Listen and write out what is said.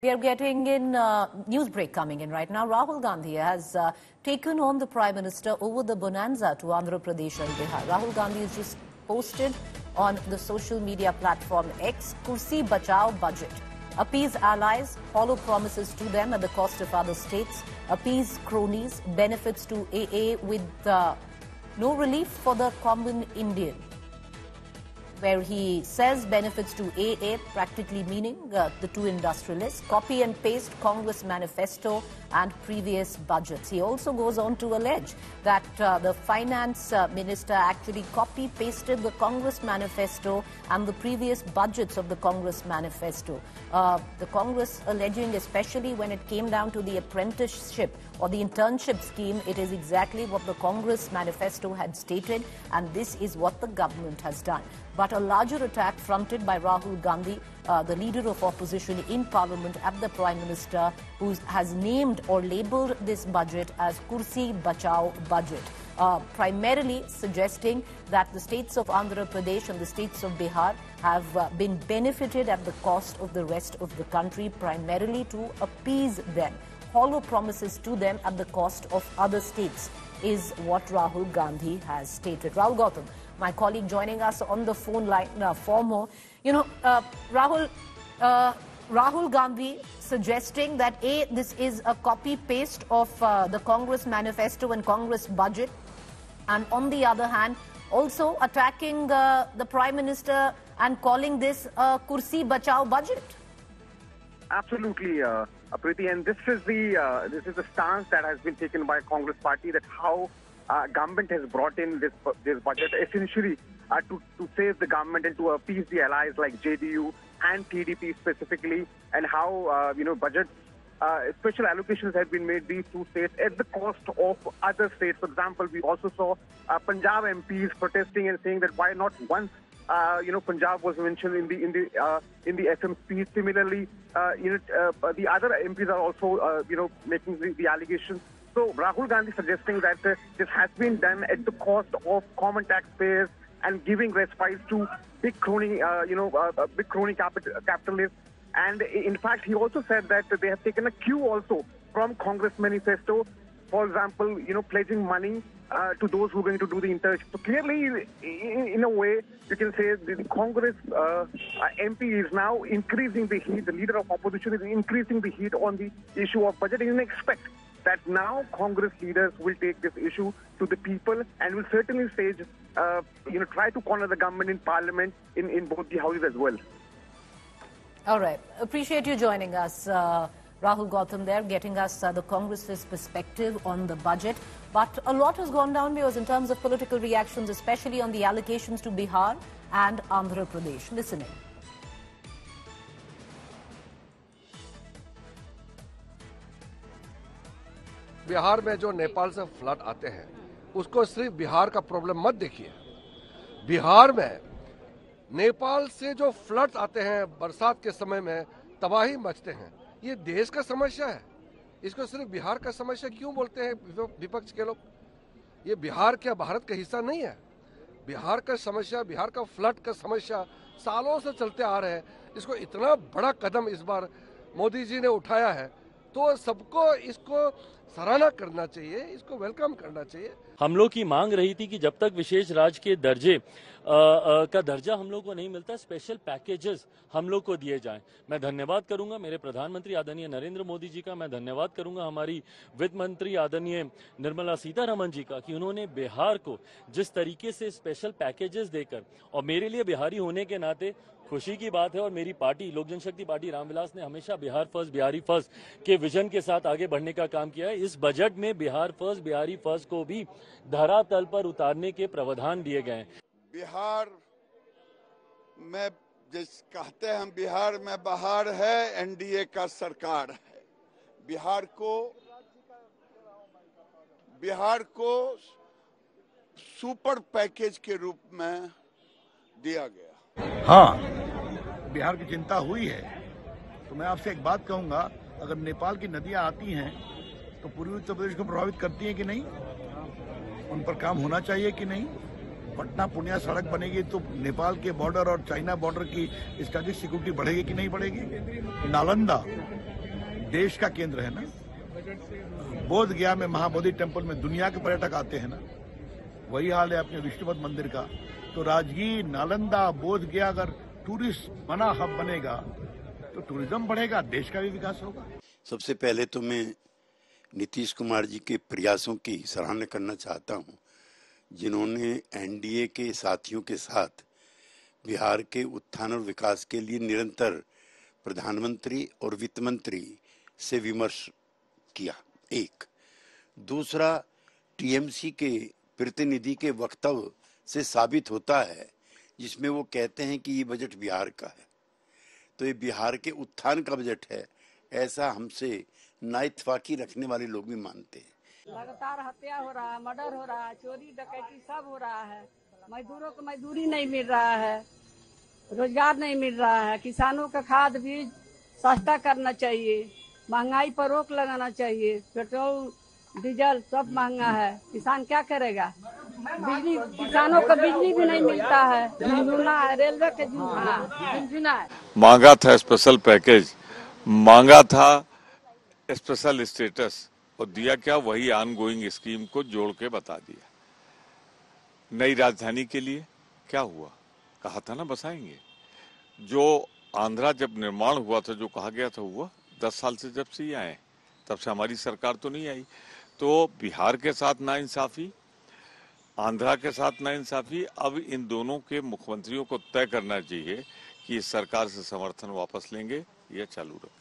We are getting in news break coming in right now. Rahul Gandhi has taken on the Prime Minister over the bonanza to Andhra Pradesh and Bihar. Rahul Gandhi has just posted on the social media platform X, Kursi Bachao budget. Appease allies, hollow promises to them at the cost of other states. Appease cronies, benefits to AA with no relief for the common Indian. Where he says benefits to AA, practically meaning the two industrialists, copy and paste Congress manifesto and previous budgets. He also goes on to allege that the finance minister actually copy-pasted the Congress manifesto and the previous budgets of the Congress manifesto. The Congress alleging, especially when it came down to the apprenticeship or the internship scheme, it is exactly what the Congress manifesto had stated, and this is what the government has done. But a larger attack fronted by Rahul Gandhi, the leader of opposition in Parliament, at the Prime Minister, who has named or labelled this budget as Kursi Bachao budget, primarily suggesting that the states of Andhra Pradesh and the states of Bihar have been benefited at the cost of the rest of the country, primarily to appease them. Hollow promises to them at the cost of other states is what Rahul Gandhi has stated. Rahul Gautam, my colleague, joining us on the phone line for more. Rahul Gandhi suggesting that this is a copy-paste of the Congress manifesto and Congress budget, and on the other hand, also attacking the Prime Minister and calling this a Kursi Bachao budget. Absolutely, Apriti, and this is the stance that has been taken by Congress party, that how government has brought in this budget essentially to save the government and to appease the allies like JDU and TDP specifically, and how budgets, special allocations have been made these two states at the cost of other states. For example, we also saw Punjab MPs protesting and saying that why not once Punjab was mentioned in the FM speech. Similarly, the other MPs are also making the allegations. So Rahul Gandhi suggesting that this has been done at the cost of common taxpayers and giving respite to big crony, capitalists. And in fact, he also said that they have taken a cue also from Congress manifesto. For example, pledging money to those who are going to do the internship. So clearly, in a way, you can say the Congress MP is now increasing the heat. The leader of opposition is increasing the heat on the issue of budget. And you expect that now Congress leaders will take this issue to the people and will certainly try to corner the government in Parliament in both the houses as well. All right. Appreciate you joining us. Rahul Gautam there, getting us the Congress's perspective on the budget. But a lot has gone down, viewers, in terms of political reactions, especially on the allocations to Bihar and Andhra Pradesh. Listening. Bihar में जो नेपाल से flood आते हैं, उसको सिर्फ बिहार का problem मत देखिए। बिहार में नेपाल से जो फ्लड्स आते हैं बरसात के समय में, तबाही मचते हैं, ये देश का समस्या है। इसको सिर्फ बिहार का समस्या क्यों बोलते हैं विपक्ष के लोग? ये बिहार क्या भारत का हिस्सा नहीं है? बिहार का समस्या, बिहार का फ्लड का समस्या सालों से चलते आ रहे हैं। इसको इतना बड़ा कदम इस बार मोदी जी ने उठाया है, तो सबको इसको सराहना करना चाहिए, इसको वेलकम करना चाहिए। हम लोग की मांग रही थी कि जब तक विशेष राज्य के दर्जे का दर्जा हम लोग को नहीं मिलता, स्पेशल पैकेजेस हम लोग को दिए जाएं। मैं धन्यवाद करूंगा मेरे प्रधानमंत्री आदरणीय नरेंद्र मोदी जी का, मैं धन्यवाद करूंगा हमारी वित्त मंत्री आदरणीय निर्मला सीतारमण जी का कि उन्होंने बिहार को जिस तरीके से स्पेशल पैकेजेस देकर, और मेरे लिए बिहारी होने के नाते खुशी की बात है, और मेरी पार्टी लोक जनशक्ति पार्टी रामविलास ने हमेशा बिहार फर्स्ट बिहारी फर्स्ट के विजन के साथ आगे बढ़ने का काम किया है। इस बजट में बिहार फर्स्ट बिहारी फर्स्ट को भी धरातल पर उतारने के प्रावधान दिए गए हैं। बिहार में जिस कहते हैं हम, बिहार में बहार है, एनडीए का सरकार है। बिहार को सुपर पैकेज के रूप में दिया गया। हाँ, बिहार की चिंता हुई है, तो मैं आपसे एक बात कहूंगा, अगर नेपाल की नदियां आती हैं तो पूर्वी उत्तर प्रदेश को प्रभावित करती हैं कि नहीं? उन पर काम होना चाहिए कि नहीं? पटना पुनिया सड़क बनेगी तो नेपाल के बॉर्डर और चाइना बॉर्डर की स्ट्रेटेजिक सिक्योरिटी बढ़ेगी कि नहीं बढ़ेगी? नालंदा देश का केंद्र है ना, बोध गया में महाबोधि टेम्पल में दुनिया के पर्यटक आते हैं ना, वही हाल है अपने विष्णुपद मंदिर का। तो राजगीर, नालंदा, बोध गया अगर टूरिस्ट बना हब बनेगा तो टूरिज्म बढ़ेगा, देश का भी विकास होगा। सबसे पहले तो मैं नीतीश कुमार जी के प्रयासों की सराहना करना चाहता हूं, जिन्होंने एनडीए के साथियों के साथ बिहार के उत्थान और विकास के लिए निरंतर प्रधानमंत्री और वित्त मंत्री से विमर्श किया। एक दूसरा, टीएमसी के प्रतिनिधि के वक्तव्य से साबित होता है, जिसमें वो कहते हैं कि ये बजट बिहार का है, तो ये बिहार के उत्थान का बजट है, ऐसा हमसे नाइतफाकी रखने वाले लोग भी मानते हैं। लगातार हत्या हो रहा है, मर्डर हो रहा है, चोरी डकैती सब हो रहा है, मजदूरों को मजदूरी नहीं मिल रहा है, रोजगार नहीं मिल रहा है, किसानों का खाद बीज सस्ता करना चाहिए, महंगाई पर रोक लगाना चाहिए, पेट्रोल डीजल सब महंगा है, किसान क्या करेगा? बिजली, किसानों को बिजली भी नहीं मिलता है, झुनझुना है, रेलवे के झुनझुना है। मांगा था स्पेशल पैकेज, मांगा था स्पेशल स्टेटस, और दिया क्या? वही ऑनगोइंग स्कीम को जोड़ के बता दिया। नई राजधानी के लिए क्या हुआ? कहा था ना बसाएंगे। जो आंध्रा जब निर्माण हुआ था, जो कहा गया था हुआ। 10 साल से जब से आए तब से हमारी सरकार तो नहीं आई। तो बिहार के साथ नाइंसाफी, आंध्रा के साथ नाइंसाफी, अब इन दोनों के मुख्यमंत्रियों को तय करना चाहिए कि इस सरकार से समर्थन वापस लेंगे या चालू रखें।